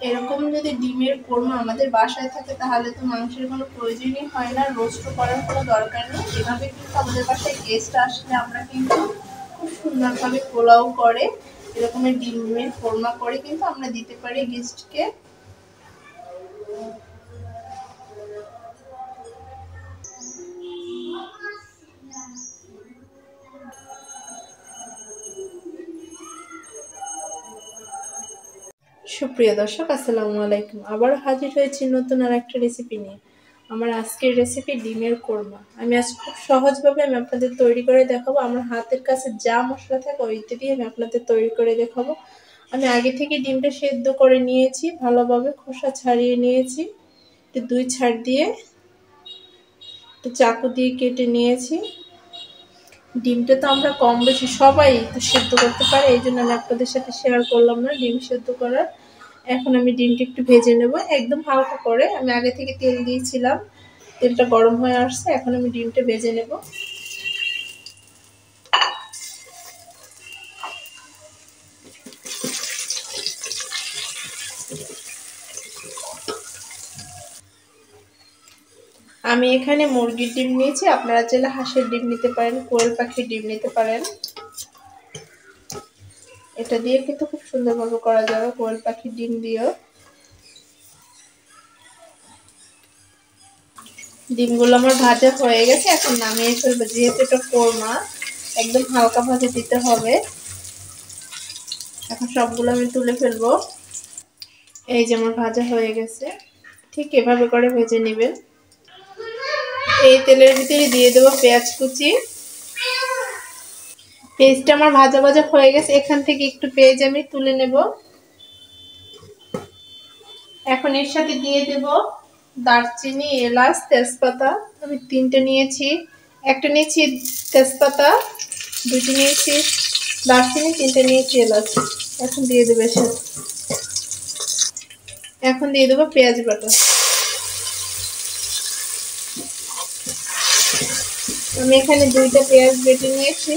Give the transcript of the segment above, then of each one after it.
এরকম যদি ডিমের কোরমা আমাদের বাসায় থাকে তাহলে তো মাংসের কোনো প্রয়োজনই হয় না, রোস্ট করার কোনো দরকার নেই। এভাবে কিন্তু আমাদের বাসায় গেস্ট আসলে আমরা কিন্তু খুব সুন্দরভাবে পোলাও করে এরকমের ডিমের কোরমা করে কিন্তু আমরা দিতে পারি গেস্টকে। সুপ্রিয় দর্শক, আসসালামু আলাইকুম। আবার হাজির হয়েছি নতুন আর একটা রেসিপি নিয়ে। আমার আজকের রেসিপি ডিমের কোরমা। আমি আজ খুব সহজভাবে আমি আপনাদের তৈরি করে দেখাবো। আমার হাতের কাছে যা মশলা থাকে ওইটা দিয়ে আমি আপনাদের তৈরি করে দেখাবো। আমি আগে থেকে ডিমটা সেদ্ধ করে নিয়েছি, ভালোভাবে খোসা ছাড়িয়ে নিয়েছি, একটু দুই ছাড় দিয়ে একটু চাকু দিয়ে কেটে নিয়েছি। ডিমটা তো আমরা কম বেশি সবাই তো সেদ্ধ করতে পারে, এই জন্য আমি আপনাদের সাথে শেয়ার করলাম না ডিম সেদ্ধ করার। এখন আমি ডিমটা একটু ভেজে নেব একদম হালকা করে। আমি আগে থেকে তেল দিয়েছিলাম, তেলটা গরম হয়ে আসছে, এখন আমি ডিমটা ভেজে নেব। আমি এখানে মুরগির ডিম নিয়েছি, আপনারা চাইলে হাঁসের ডিম নিতে পারেন, কোয়েল পাখির ডিম নিতে পারেন। এটা দিয়ে কিন্তু খুব সুন্দরভাবে করা যাবে, কোয়েল পাখির ডিম দিয়েও। ডিমগুলো আমার ভাজা হয়ে গেছে, এখন নামিয়ে ফেলবো। যেহেতু এটা কোরমা, একদম হালকা ভাজা দিতে হবে। এখন সবগুলো আমি তুলে ফেলবো। এই যে আমার ভাজা হয়ে গেছে, ঠিক এভাবে করে ভেজে নেবেন। এই তেলের ভিতরে দিয়ে দেবো পেঁয়াজ কুচি। পেঁয়াজটা আমার ভাজা ভাজা হয়ে গেছে, এখান থেকে একটু পেঁয়াজ আমি তুলে নেব। এখন এর সাথে দিয়ে দেব দারচিনি, এলাচ, তেজপাতা। আমি তিনটে নিয়েছি, একটা নিয়েছি তেজপাতা, দুটি নিয়েছি দারচিনি, তিনটে নিয়েছি এলাচ। এখন দিয়ে দেবো এর সাথে। এখন দিয়ে দেবো পেঁয়াজ বাটা। আমি এখানে দুইটা পেঁয়াজ বেটে নিয়েছি।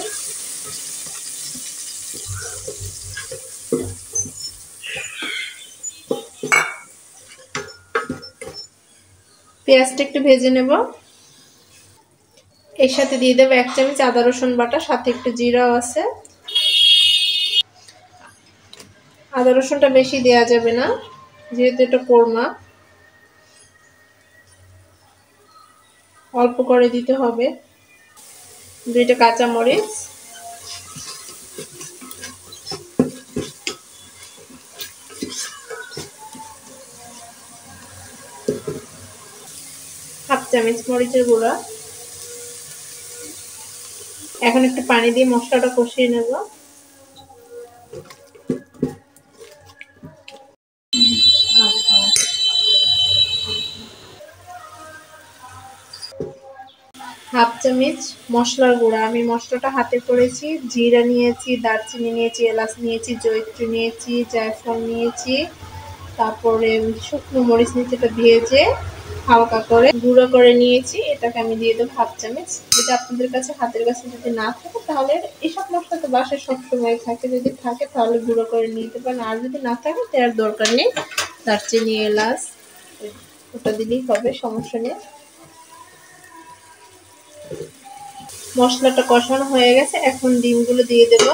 পেঁয়াজটা একটু ভেজে নেব। এর সাথে দিয়ে দেবো 1 চামচ আদা রসুন বাটা, সাথে একটু জিরাও আছে। আদা রসুনটা বেশি দেওয়া যাবে না, যেহেতু এটা কোরমা, অল্প করে দিতে হবে। দুইটা কাঁচা মরিচ, হাফ চামচ মরিচের গুঁড়া। এখন একটু পানি দিয়ে মশলাটা কষিয়ে নেব। হাফ চামচ মশলার গুঁড়া। আমি মশলাটা হাতে করেছি। জিরা নিয়েছি, দারচিনি নিয়েছি, এলাচ নিয়েছি, জয়িত্রী নিয়েছি, জায়ফল নিয়েছি, তারপরে শুকনো মরিচ নিয়েছি, এটা ভেজে হালকা করে গুঁড়ো করে নিয়েছি। এটাকে আমি দিয়ে দেবো হাফ চামচ। যেটা আপনাদের কাছে হাতের কাছে যদি না থাকে তাহলে এসব মশলা তো বাসায় সবসময় থাকে, যদি থাকে তাহলে গুঁড়ো করে নিতে পারেন, আর যদি না থাকে তার দরকার নেই। দারচিনি, এলাচ ওটা দিলেই হবে, সমস্যা নেই। মশলাটা কষানো হয়ে গেছে, এখন ডিমগুলো দিয়ে দেব।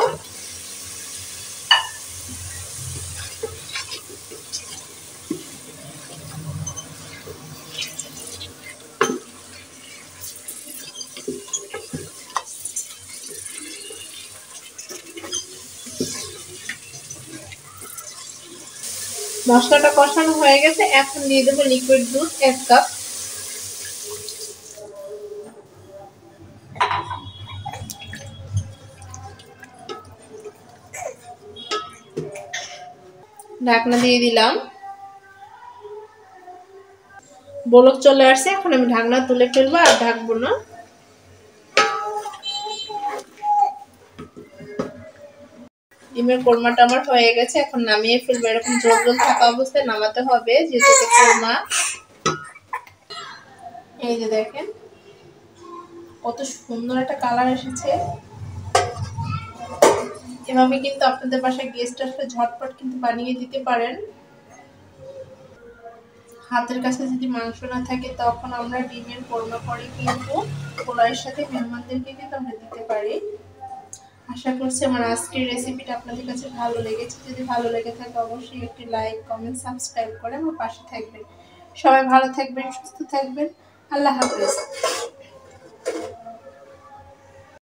মশলাটা কষানো হয়ে গেছে, এখন দিয়ে দেবো লিকুইড দুধ 1 কাপ। ঢাকনা দিয়ে দিলাম। বলক চলে আসছে, এখন আমি ঢাকনা তুলে ফেলবো আর ঢাকবো না। ডিমের কোরমাটা আমার হয়ে গেছে, এখন নামিয়ে ফেলবো। এরকম ঝোল ঝোল থাকা অবস্থায় নামাতে হবে, যেহেতু কোরমা। এই যে দেখেন কত সুন্দর একটা কালার এসেছে। এভাবে কিন্তু আপনাদের বাসায় গেস্ট আসলে ঝটপট কিন্তু বানিয়ে দিতে পারেন। হাতের কাছে যদি মাংস না থাকে তখন আমরা ডিমের কোরমা করে কিন্তু পোলাওয়ের সাথে মেহমানদেরকে কিন্তু আমরা দিতে পারি। আশা করছি আমার আজকের রেসিপিটা আপনাদের কাছে ভালো লেগেছে। যদি ভালো লেগে থাকে অবশ্যই একটি লাইক, কমেন্ট, সাবস্ক্রাইব করে আমার পাশে থাকবেন। সবাই ভালো থাকবেন, সুস্থ থাকবেন। আল্লাহ হাফেজ।